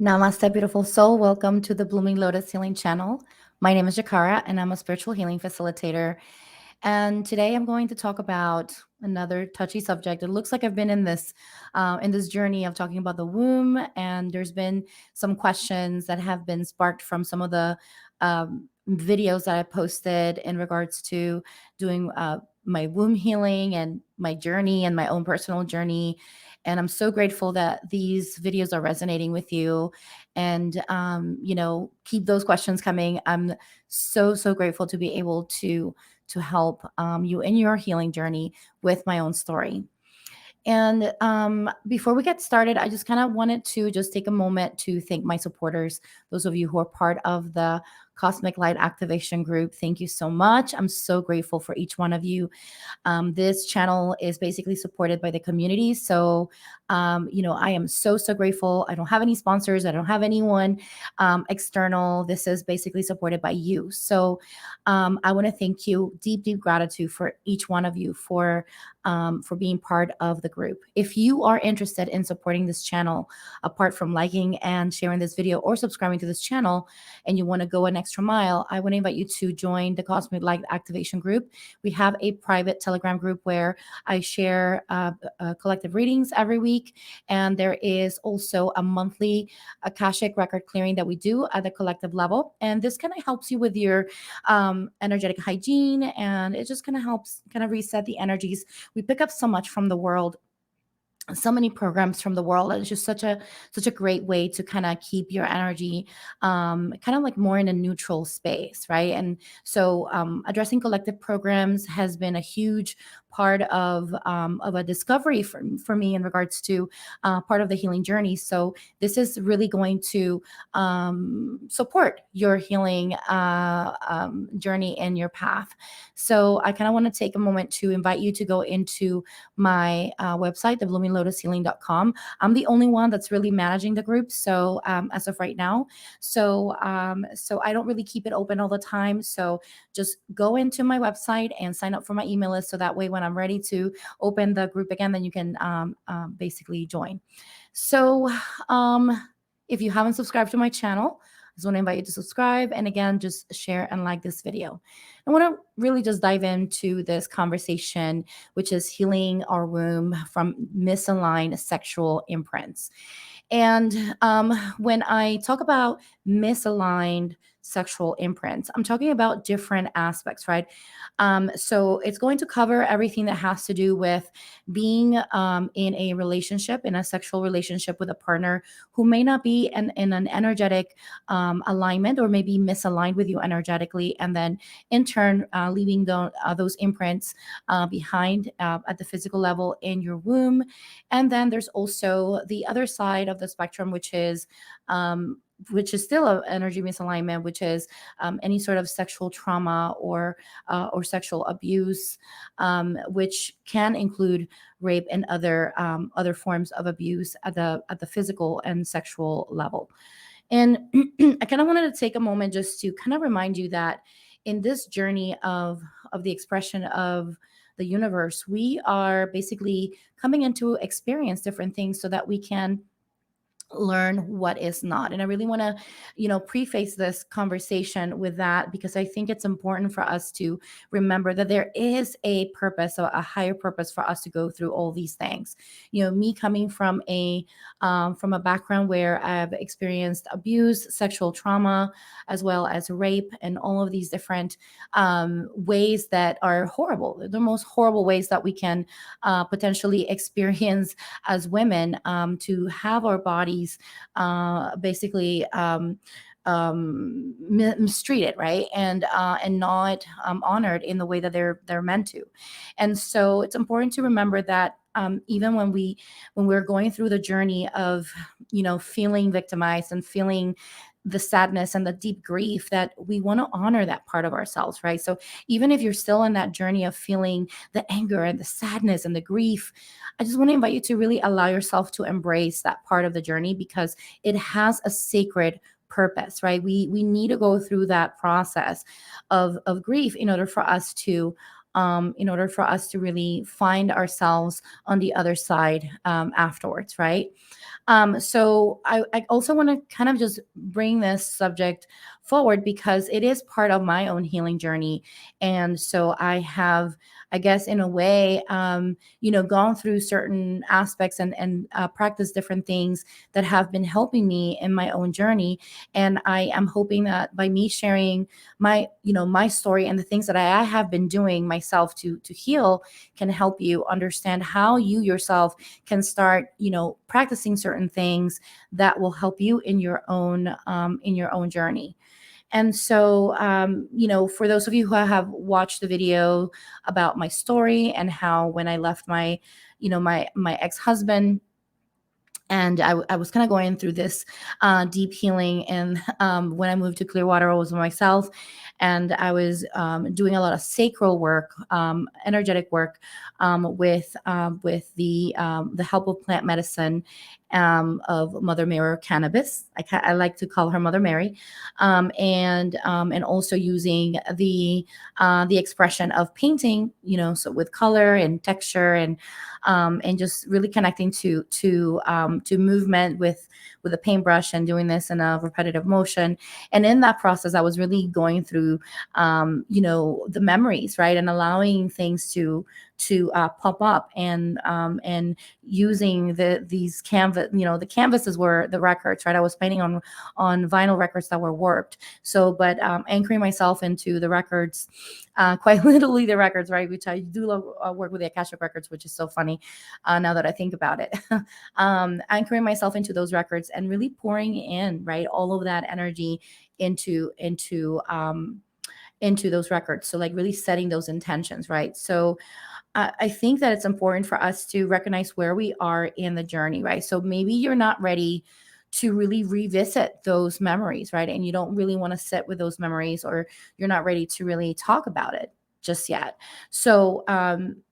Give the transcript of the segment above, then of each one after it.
Namaste, beautiful soul. Welcome to the Blooming Lotus Healing Channel. My name is Jikara, and I'm a spiritual healing facilitator. And today I'm going to talk about another touchy subject. It looks like I've been in this journey of talking about the womb, and there's been some questions that have been sparked from some of the videos that I posted in regards to doing my womb healing and my journey and my own personal journey. And I'm so grateful that these videos are resonating with you. And, keep those questions coming. I'm so grateful to be able to help you in your healing journey with my own story. And before we get started, I just kind of wanted to just take a moment to thank my supporters, those of you who are part of the Cosmic Light Activation Group. Thank you so much. I'm so grateful for each one of you. This channel is basically supported by the community. So, I am so grateful. I don't have any sponsors. I don't have anyone external. This is basically supported by you. So, I want to thank you. Deep gratitude for each one of you for being part of the group. If you are interested in supporting this channel, apart from liking and sharing this video or subscribing to this channel, and you want to go an extra mile, I want to invite you to join the Cosmic Light Activation Group. We have a private Telegram group where I share collective readings every week. And there is also a monthly Akashic record clearing that we do at the collective level. And this kind of helps you with your energetic hygiene. And it just kind of helps kind of reset the energies. We pick up so much from the world, so many programs from the world, and it's just such a great way to kind of keep your energy kind of like more in a neutral space, right? And so addressing collective programs has been a huge part of a discovery for me in regards to part of the healing journey. So this is really going to support your healing journey and your path. So I kind of want to take a moment to invite you to go into my website, thebloominglotushealing.com. I'm the only one that's really managing the group. So as of right now, so I don't really keep it open all the time. So just go into my website and sign up for my email list. So that way, when I'm ready to open the group again, then you can basically join. So if you haven't subscribed to my channel, I just want to invite you to subscribe, and again, just share and like this video. I want to really just dive into this conversation, which is healing our womb from misaligned sexual imprints. And when I talk about misaligned sexual imprints, I'm talking about different aspects, right? So it's going to cover everything that has to do with being in a relationship, in a sexual relationship with a partner who may not be in an energetic alignment, or maybe misaligned with you energetically, and then in turn leaving those imprints behind at the physical level in your womb. And then there's also the other side of the spectrum, which is still an energy misalignment, which is any sort of sexual trauma or sexual abuse, which can include rape and other forms of abuse at the physical and sexual level. And I kind of wanted to take a moment just to kind of remind you that in this journey of the expression of the universe, we are basically coming into experience different things so that we can learn what is not. And I really want to preface this conversation with that, because I think it's important for us to remember that there is a purpose, a higher purpose, for us to go through all these things. Me coming from a background where I've experienced abuse, sexual trauma, as well as rape, and all of these different ways that are horrible, the most horrible ways that we can potentially experience as women, to have our bodies basically mistreated, right? And not honored in the way that they're meant to. And so it's important to remember that even when we're going through the journey of feeling victimized and feeling the sadness and the deep grief, that we want to honor that part of ourselves, right? So even if you're still in that journey of feeling the anger and the sadness and the grief, I just want to invite you to really allow yourself to embrace that part of the journey, because it has a sacred purpose, right? We need to go through that process of grief in order for us to in order for us to really find ourselves on the other side afterwards, right? So I also want to kind of just bring this subject forward because it is part of my own healing journey. And so I have, I guess, in a way, gone through certain aspects and practiced different things that have been helping me in my own journey. And I am hoping that by me sharing my story and the things that I have been doing myself to heal can help you understand how you yourself can start, practicing certain things that will help you in your own journey. And so, for those of you who have watched the video about my story and how when I left my ex-husband, and I was kind of going through this deep healing. And when I moved to Clearwater, I was by myself, and I was doing a lot of sacral work, energetic work, with the help of plant medicine, of Mother Mary, or cannabis. I like to call her Mother Mary, and also using the expression of painting, so with color and texture, and just really connecting to movement with a paintbrush, and doing this in a repetitive motion. And in that process, I was really going through the memories, right, and allowing things to pop up, and using these canvas, the canvases were the records, right? I was painting on vinyl records that were warped. So, but anchoring myself into the records, quite literally the records, right? Which I do love, work with the Akashic Records, which is so funny now that I think about it. Anchoring myself into those records and really pouring in, right, all of that energy into those records. So, like, really setting those intentions, right? So I think that it's important for us to recognize where we are in the journey, right? So maybe you're not ready to really revisit those memories, right? And you don't really want to sit with those memories, or you're not ready to really talk about it just yet. So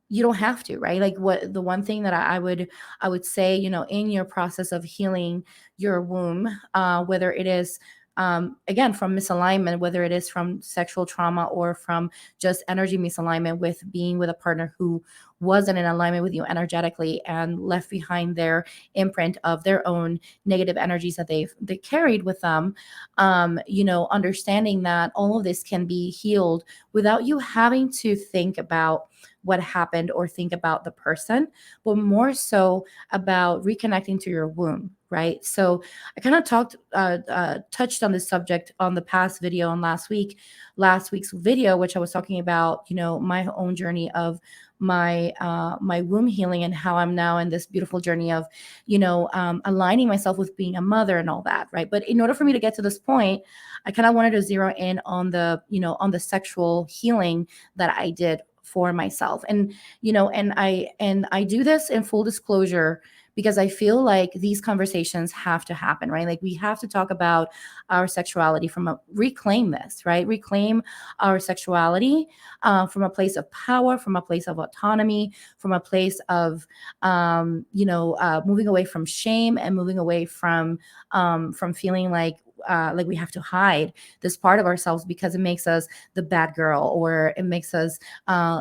you don't have to, right? Like, what the one thing that I would say, in your process of healing your womb, whether it is again, from misalignment, whether it is from sexual trauma or from just energy misalignment with being with a partner who wasn't in alignment with you energetically and left behind their imprint of their own negative energies that they carried with them. Understanding that all of this can be healed without you having to think about what happened or think about the person, but more so about reconnecting to your womb, right? So I kind of touched on this subject on the past video on last week's video, which I was talking about, my own journey of my womb healing, and how I'm now in this beautiful journey of, aligning myself with being a mother and all that, right? But in order for me to get to this point, I kind of wanted to zero in on the sexual healing that I did for myself. And I do this in full disclosure because I feel like these conversations have to happen, right? Like, we have to talk about our sexuality reclaim this, right? Reclaim our sexuality from a place of power, from a place of autonomy, from a place of, moving away from shame, and moving away from feeling like we have to hide this part of ourselves because it makes us the bad girl, or it makes us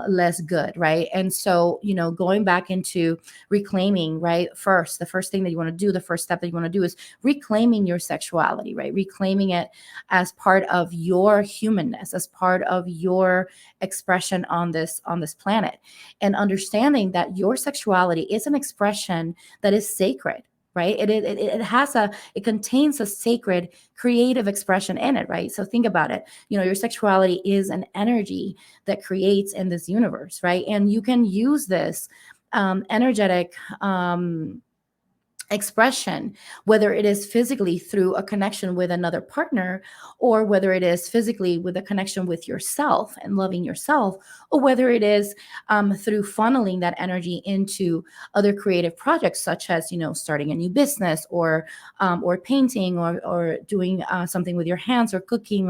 less good, right? And so, going back into reclaiming, right? The first thing that you want to do, the first step that you want to do is reclaiming your sexuality, right? Reclaiming it as part of your humanness, as part of your expression on this planet, and understanding that your sexuality is an expression that is sacred, right? It contains a sacred creative expression in it, right? So think about it. Your sexuality is an energy that creates in this universe, right? And you can use this energetic expression, whether it is physically through a connection with another partner, or whether it is physically with a connection with yourself and loving yourself, or whether it is through funneling that energy into other creative projects, such as starting a new business, or painting, or doing something with your hands, or cooking,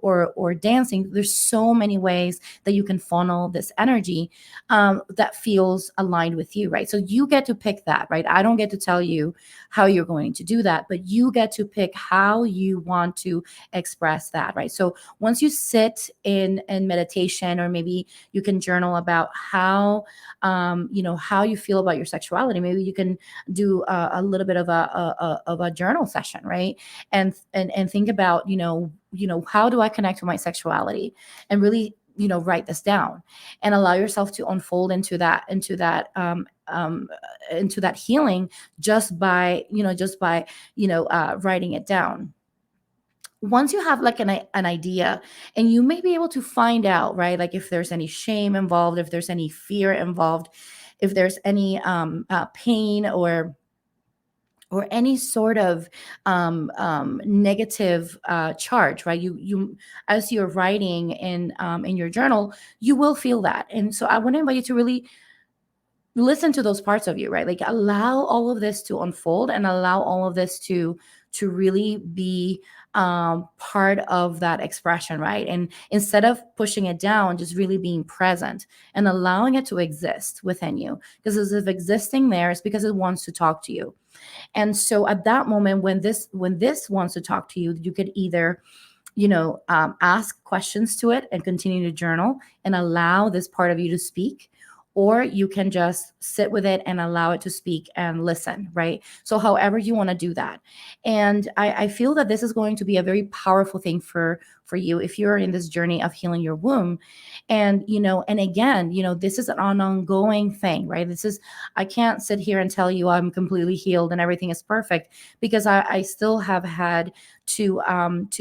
or dancing. There's so many ways that you can funnel this energy that feels aligned with you, right? So you get to pick that, right? I don't get to tell you you how you're going to do that, but you get to pick how you want to express that, right? So once you sit in meditation, or maybe you can journal about how how you feel about your sexuality. Maybe you can do a little bit of a journal session, right? And think about how do I connect with my sexuality, and really write this down and allow yourself to unfold into that healing, just by writing it down. Once you have like an idea, and you may be able to find out, right, like if there's any shame involved, if there's any fear involved, if there's any pain, or any sort of negative charge, right? You as you're writing in your journal, you will feel that. And so I want to invite you to really listen to those parts of you, right? Like allow all of this to unfold, and allow all of this to really be part of that expression, right? And instead of pushing it down, just really being present and allowing it to exist within you, because as if existing there is because it wants to talk to you. And so at that moment, when this wants to talk to you, you could either ask questions to it and continue to journal and allow this part of you to speak, or you can just sit with it and allow it to speak and listen, right? So however you want to do that. And I feel that this is going to be a very powerful thing for you if you're in this journey of healing your womb. And and again, this is an ongoing thing, right? I can't sit here and tell you I'm completely healed and everything is perfect, because I still have had to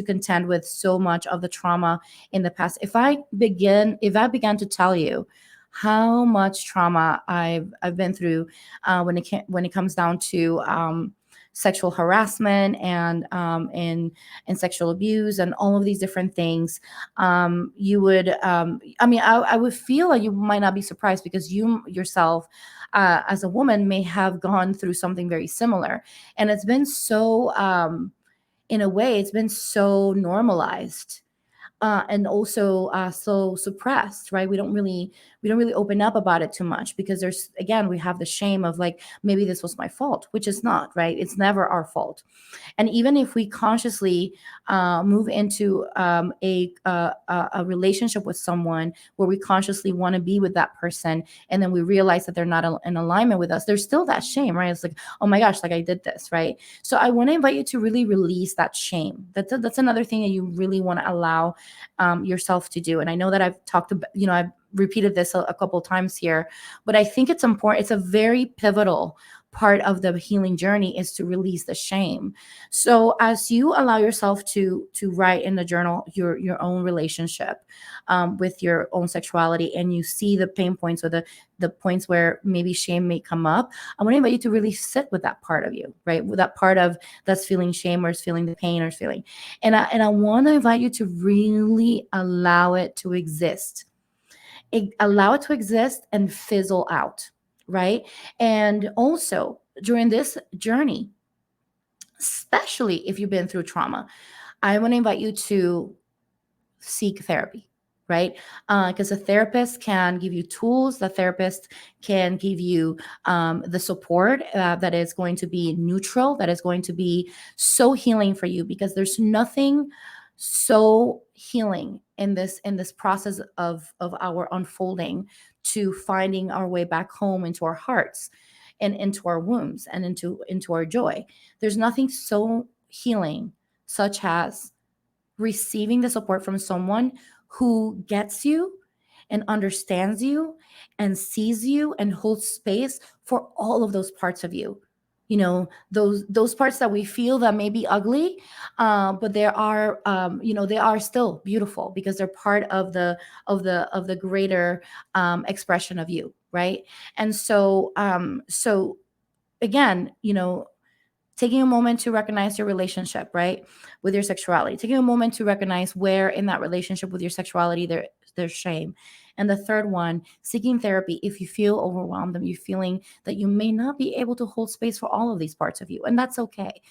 contend with so much of the trauma in the past. If I began to tell you how much trauma I've been through when it comes down to sexual harassment and sexual abuse and all of these different things, you would I would feel like you might not be surprised, because you yourself, as a woman, may have gone through something very similar. And it's been so in a way, it's been so normalized, and also so suppressed, right? We don't really open up about it too much, because we have the shame of like, maybe this was my fault, which is not, right? It's never our fault. And even if we consciously move into a relationship with someone where we consciously want to be with that person, and then we realize that they're not in alignment with us, there's still that shame, right? It's like, oh my gosh, like I did this, right? So I want to invite you to really release that shame. That's another thing that you really want to allow yourself to do. And I know that I've talked about, I've repeated this a couple of times here, but I think it's important. It's a very pivotal part of the healing journey, is to release the shame. So as you allow yourself to write in the journal your own relationship with your own sexuality, and you see the pain points, or the points where maybe shame may come up, I want to invite you to really sit with that part of you, right? With that part of that's feeling shame, or is feeling the pain, or is feeling, and I want to invite you to really allow it to exist. Allow it to exist and fizzle out, right? And also during this journey, especially if you've been through trauma, I want to invite you to seek therapy, right? Because a therapist can give you tools. The therapist can give you the support that is going to be neutral, that is going to be so healing for you, because there's nothing so healing in this process of our unfolding to finding our way back home into our hearts and into our wombs and into our joy. There's nothing so healing such as receiving the support from someone who gets you and understands you and sees you and holds space for all of those parts of you. Those parts that we feel that may be ugly, but they are still beautiful, because they're part of the greater expression of you, right? And so again, taking a moment to recognize your relationship, right, with your sexuality, taking a moment to recognize where in that relationship with your sexuality there's shame. And the third one, seeking therapy if you feel overwhelmed and you're feeling that you may not be able to hold space for all of these parts of you. And that's okay.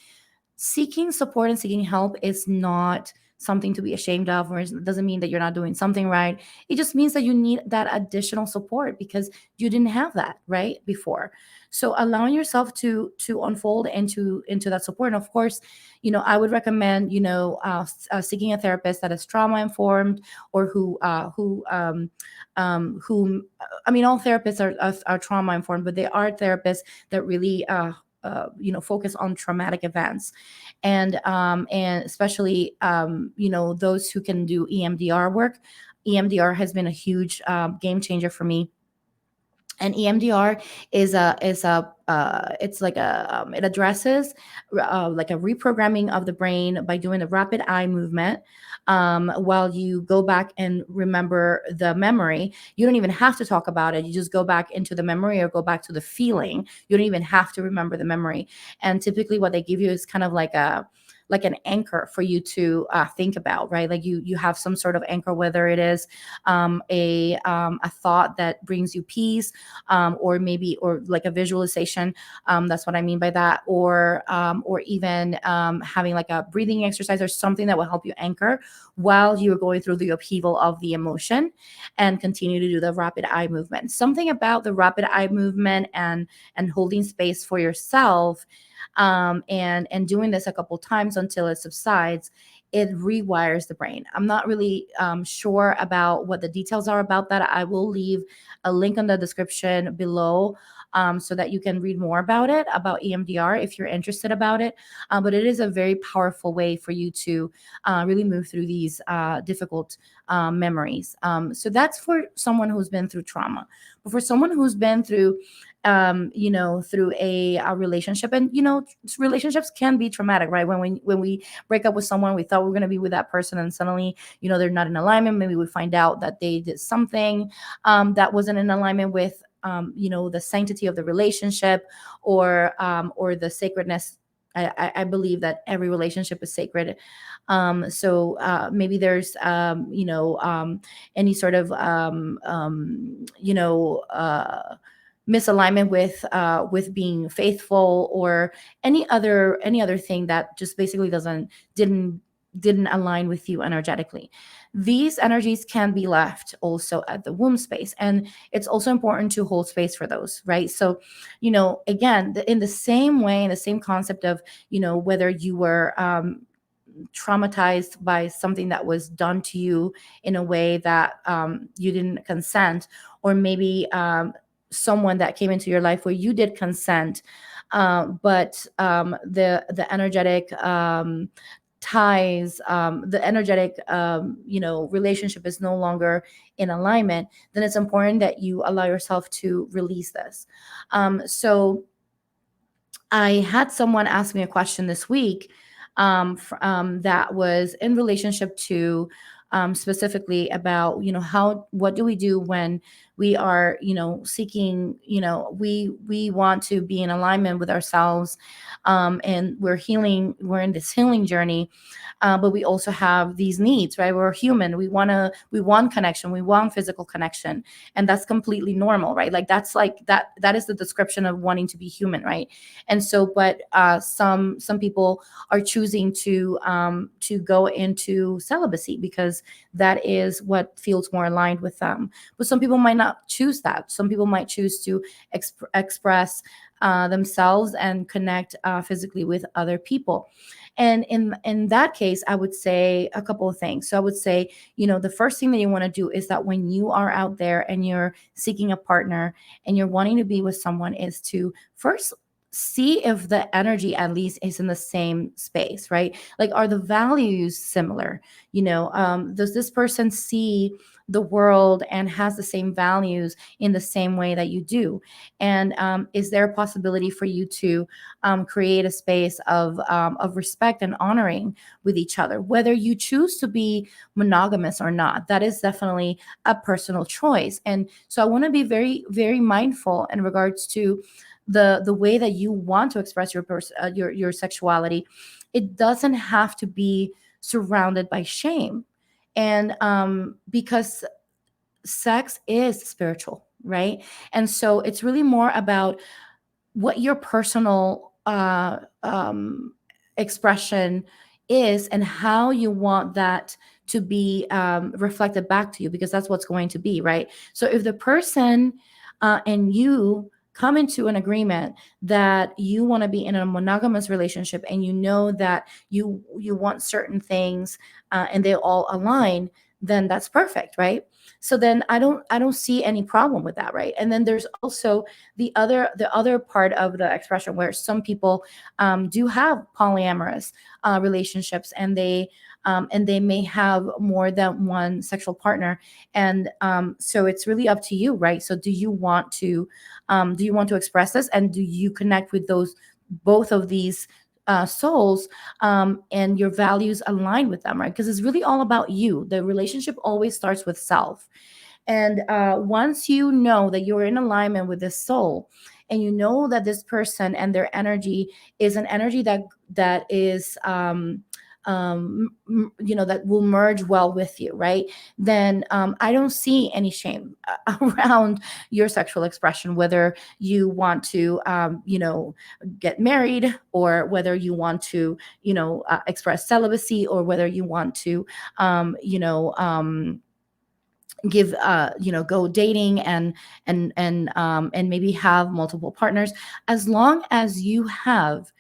seeking support and seeking help is not something to be ashamed of, or it doesn't mean that you're not doing something right. It just means that you need that additional support because you didn't have that right before. So allowing yourself to unfold into that support. And of course, I would recommend, seeking a therapist that is trauma informed, or who I mean, all therapists are trauma informed, but they are therapists that really focus on traumatic events, and especially those who can do EMDR work. EMDR has been a huge game changer for me. And EMDR is a it's like it addresses like a reprogramming of the brain by doing a rapid eye movement, while you go back and remember the memory. You don't even have to talk about it. You just go back into the memory or go back to the feeling. You don't even have to remember the memory. And typically, what they give you is kind of like an anchor for you to think about, right? Like you have some sort of anchor, whether it is a thought that brings you peace, or like a visualization. That's what I mean by that. Or even having like a breathing exercise or something that will help you anchor while you're going through the upheaval of the emotion, and continue to do the rapid eye movement. Something about the rapid eye movement and holding space for yourself, and doing this a couple times until it subsides, it rewires the brain. I'm not really sure about what the details are about that. I will leave a link on the description below, so that you can read more about it, about EMDR, if you're interested about it. But it is a very powerful way for you to really move through these difficult memories. So that's for someone who's been through trauma. But for someone who's been through through a relationship, and relationships can be traumatic, right? When we break up with someone, we thought we were going to be with that person, and suddenly they're not in alignment. Maybe we find out that they did something that wasn't in alignment with the sanctity of the relationship, or the sacredness. I believe that every relationship is sacred. So maybe there's any sort of misalignment with being faithful, or any other thing that just basically didn't align with you energetically. These energies can be left also at the womb space, and it's also important to hold space for those, right? So again, in the same way, in the same concept of whether you were traumatized by something that was done to you in a way that you didn't consent, or maybe someone that came into your life where you did consent, but the energetic ties, the energetic relationship is no longer in alignment, then it's important that you allow yourself to release this. So I had someone ask me a question this week, that was in relationship to specifically about what do we do when we are seeking, we want to be in alignment with ourselves, and we're in this healing journey, but we also have these needs, right? We're human. We want connection, we want physical connection, and that's completely normal, right? Like that is the description of wanting to be human, right? And so, but some people are choosing to go into celibacy because that is what feels more aligned with them. But some people might not choose that. Some people might choose to express themselves and connect physically with other people. And in that case, I would say a couple of things. So I would say, the first thing that you want to do is that when you are out there and you're seeking a partner and you're wanting to be with someone, is to first see if the energy at least is in the same space, right? Like, are the values similar? Does this person see the world and has the same values in the same way that you do? And is there a possibility for you to create a space of respect and honoring with each other, whether you choose to be monogamous or not? That is definitely a personal choice. And so I want to be very, very mindful in regards to the way that you want to express your sexuality. It doesn't have to be surrounded by shame, and because sex is spiritual, right? And so it's really more about what your personal expression is and how you want that to be reflected back to you, because that's what's going to be, right? So if the person and you come into an agreement that you want to be in a monogamous relationship, and you know that you want certain things and they all align, then that's perfect, right? So then I don't see any problem with that, right? And then there's also the other part of the expression where some people do have polyamorous relationships, and they may have more than one sexual partner, and so it's really up to you, right? So do you want to express this, and do you connect with those both of these souls, and your values align with them, right? Because it's really all about you. The relationship always starts with self. And once you know that you're in alignment with this soul, and you know that this person and their energy is an energy that is that will merge well with you, right? Then I don't see any shame around your sexual expression, whether you want to get married, or whether you want to express celibacy, or whether you want to give go dating and maybe have multiple partners. As long as you have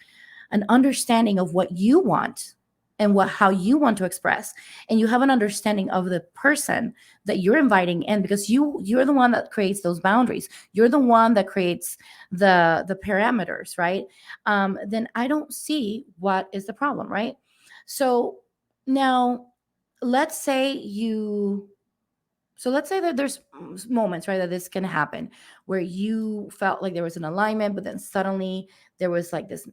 an understanding of what you want and how you want to express, and you have an understanding of the person that you're inviting in, because you're the one that creates those boundaries, you're the one that creates the parameters, right? Then I don't see what is the problem, right? So now let's say you let's say that there's moments, right, that this can happen, where you felt like there was an alignment, but then suddenly there was like this,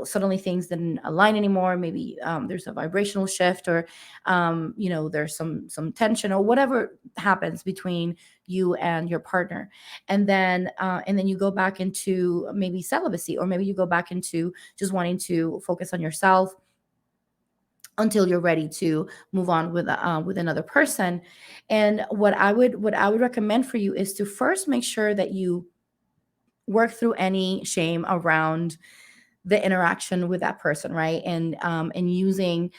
suddenly things didn't align anymore. Maybe there's a vibrational shift, or there's some tension, or whatever happens between you and your partner, and then you go back into maybe celibacy, or maybe you go back into just wanting to focus on yourself until you're ready to move on with another person. And what I would recommend for you is to first make sure that you work through any shame around the interaction with that person, right? And using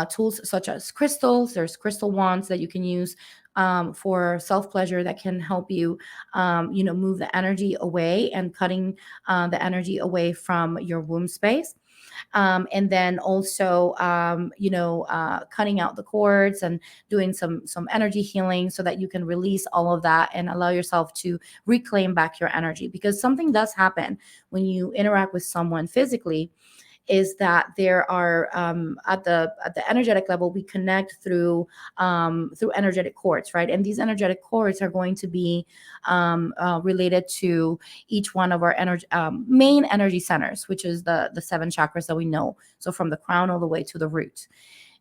tools such as crystals. There's crystal wands that you can use for self pleasure, that can help you move the energy away, and cutting the energy away from your womb space. And then also cutting out the cords and doing some energy healing, so that you can release all of that and allow yourself to reclaim back your energy. Because something does happen when you interact with someone physically, is that there are at the energetic level, we connect through energetic cords, right? And these energetic cords are going to be related to each one of our energy main energy centers, which is the seven chakras that we know. So from the crown all the way to the root.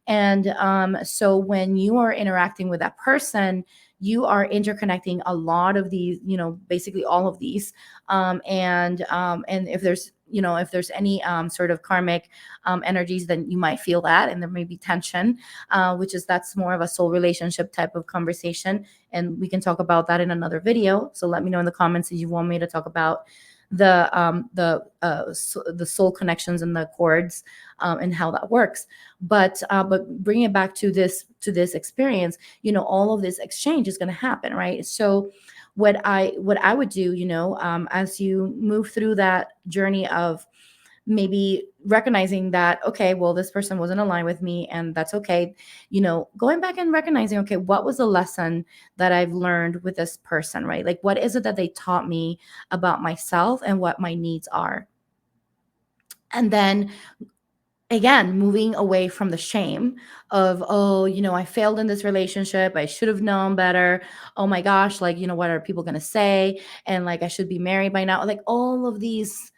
And so when you are interacting with that person, you are interconnecting a lot of these, basically all of these. And if there's any sort of karmic energies, then you might feel that, and there may be tension, that's more of a soul relationship type of conversation. And we can talk about that in another video. So let me know in the comments if you want me to talk about the soul connections and the cords, and how that works. But bring it back to this experience. All of this exchange is going to happen, right? So what I would do, as you move through that journey of maybe recognizing that, okay, well, this person wasn't aligned with me, and that's okay, going back and recognizing, okay, what was the lesson that I've learned with this person, right? Like, what is it that they taught me about myself and what my needs are? And then again, moving away from the shame of, oh, I failed in this relationship, I should have known better, oh my gosh, like, what are people going to say, and like, I should be married by now, like all of these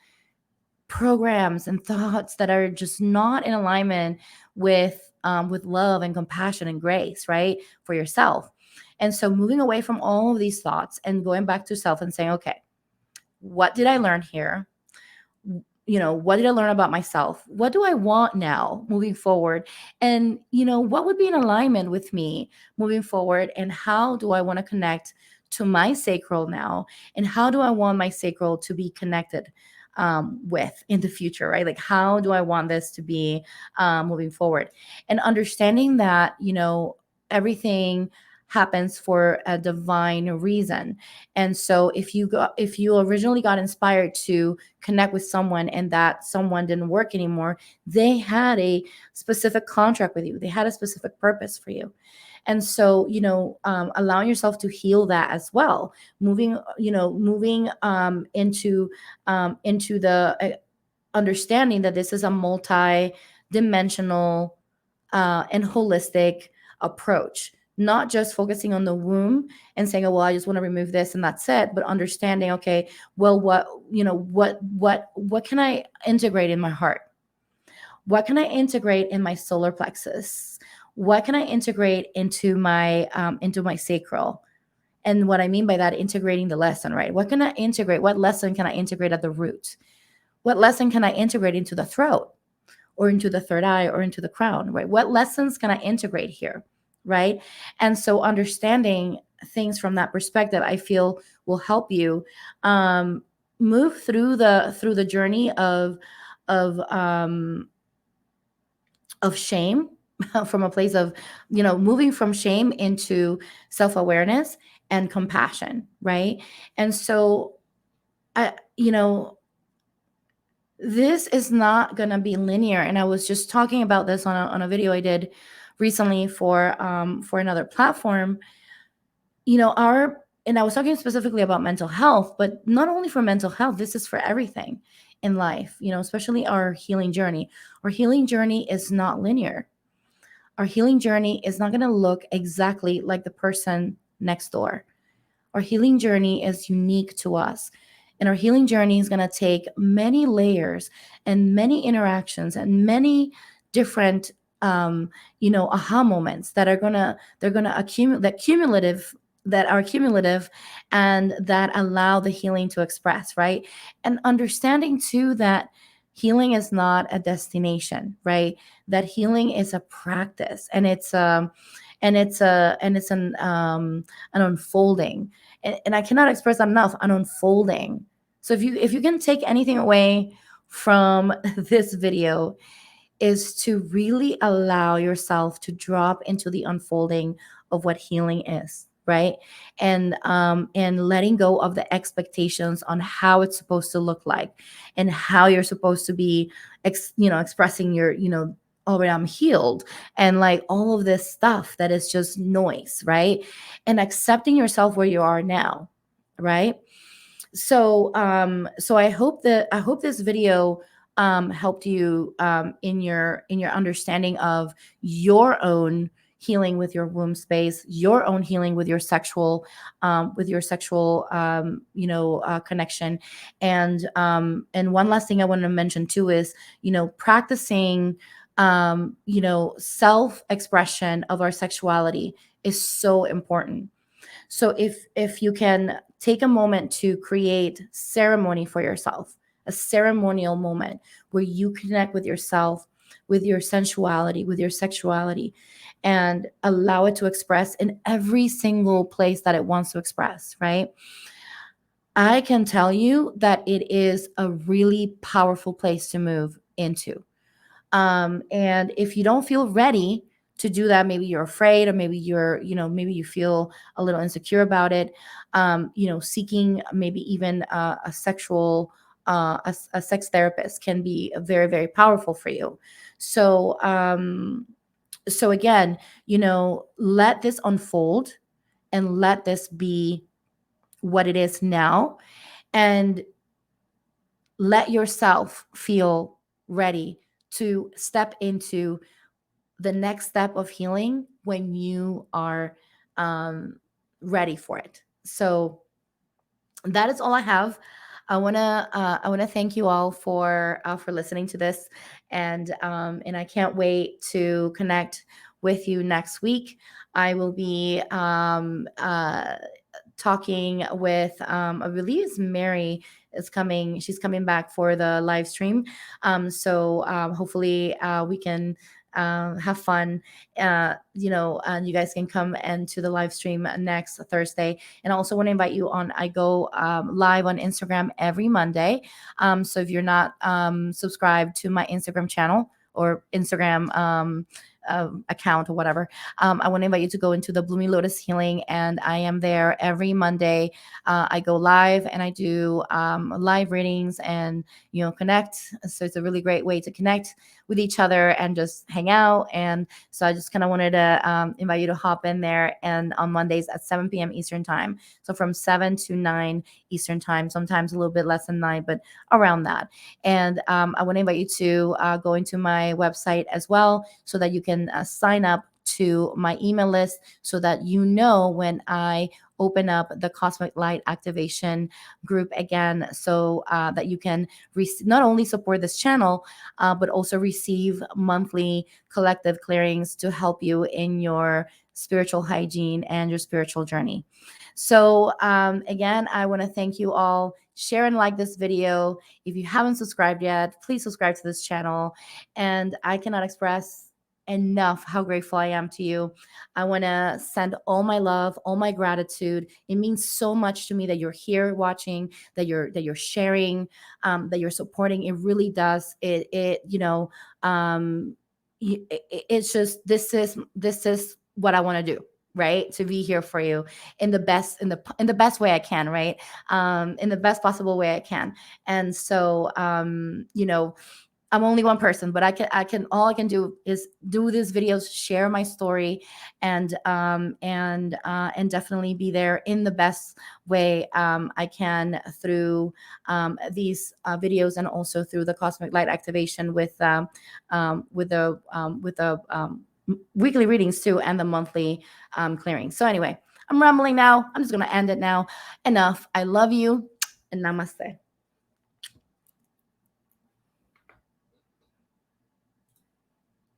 programs and thoughts that are just not in alignment with love and compassion and grace, right, for yourself. And so moving away from all of these thoughts and going back to self and saying, okay, what did I learn here? What did I learn about myself? What do I want now moving forward? And, what would be in alignment with me moving forward? And how do I want to connect to my sacral now? And how do I want my sacral to be connected with in the future, right? Like, how do I want this to be moving forward? And understanding that, everything happens for a divine reason. And so if you originally got inspired to connect with someone and that someone didn't work anymore, they had a specific contract with you, they had a specific purpose for you. And so, allowing yourself to heal that as well, moving into the understanding that this is a multi-dimensional and holistic approach, not just focusing on the womb and saying, oh, well, I just want to remove this and that's it, but understanding, okay, well, what can I integrate in my heart? What can I integrate in my solar plexus? What can I integrate into my sacral? And what I mean by that, integrating the lesson, right? What can I integrate? What lesson can I integrate at the root? What lesson can I integrate into the throat or into the third eye or into the crown, right? What lessons can I integrate here, right? And so understanding things from that perspective, I feel will help you move through the journey of um, of shame from a place of, moving from shame into self-awareness and compassion, right? And so I, this is not going to be linear. And I was just talking about this on a video I did recently for another platform. And I was talking specifically about mental health, but not only for mental health, this is for everything in life, especially our healing journey. Our healing journey is not linear. Our healing journey is not going to look exactly like the person next door. Our healing journey is unique to us. And our healing journey is going to take many layers and many interactions and many different, aha moments that they're going to accumulate, that are cumulative and that allow the healing to express, right? And understanding too that healing is not a destination, right? That healing is a practice, and it's an unfolding. And I cannot express that enough, an unfolding. So if you can take anything away from this video, is to really allow yourself to drop into the unfolding of what healing is, right? And letting go of the expectations on how it's supposed to look like and how you're supposed to be expressing your, all right, I'm healed, and like all of this stuff that is just noise, right? And accepting yourself where you are now, right? So I hope this video helped you in your understanding of your own healing with your womb space, your own healing with your sexual connection. And one last thing I want to mention too is, practicing self expression of our sexuality is so important. So if you can take a moment to create ceremony for yourself, a ceremonial moment where you connect with yourself, with your sensuality, with your sexuality, and allow it to express in every single place that it wants to express, right? I can tell you that it is a really powerful place to move into. And if you don't feel ready to do that, maybe you're afraid, or maybe maybe you feel a little insecure about it, seeking maybe even a sexual, a sex therapist can be very, very powerful for you. So again, let this unfold and let this be what it is now, and let yourself feel ready to step into the next step of healing when you are ready for it. So that is all I have. I wanna thank you all for listening to this, and I can't wait to connect with you next week. I will be talking with, I believe it's Mary is coming. She's coming back for the live stream. So hopefully we can have fun. And you guys can come into the live stream next Thursday. And I also want to invite you on. I go live on Instagram every Monday. So if you're not subscribed to my Instagram channel or Instagram account or whatever, I want to invite you to go into the Blooming Lotus Healing, and I am there every Monday. I go live and I do live readings and connect. So it's a really great way to connect with each other and just hang out. And so I just kind of wanted to invite you to hop in there, and on Mondays at 7 p.m. Eastern time. So from 7 to 9 Eastern time, sometimes a little bit less than 9, but around that. And I want to invite you to go into my website as well, so that you can sign up to my email list, so that when I open up the Cosmic Light Activation group again, so that you can not only support this channel, but also receive monthly collective clearings to help you in your spiritual hygiene and your spiritual journey. So again, I want to thank you all. Share and like this video. If you haven't subscribed yet, please subscribe to this channel. And I cannot express enough how grateful I am to you. I want to send all my love, all my gratitude. It means so much to me that you're here watching, that you're sharing, that you're supporting. It really does. It's just, this is what I want to do, right? To be here for you in the best way I can, right? In the best possible way I can. And so I'm only one person, but all I can do is do these videos, share my story, and definitely be there in the best way I can through these videos, and also through the Cosmic Light Activation with the weekly readings too, and the monthly clearing. So anyway, I'm rambling now. I'm just gonna end it now. Enough. I love you, and namaste.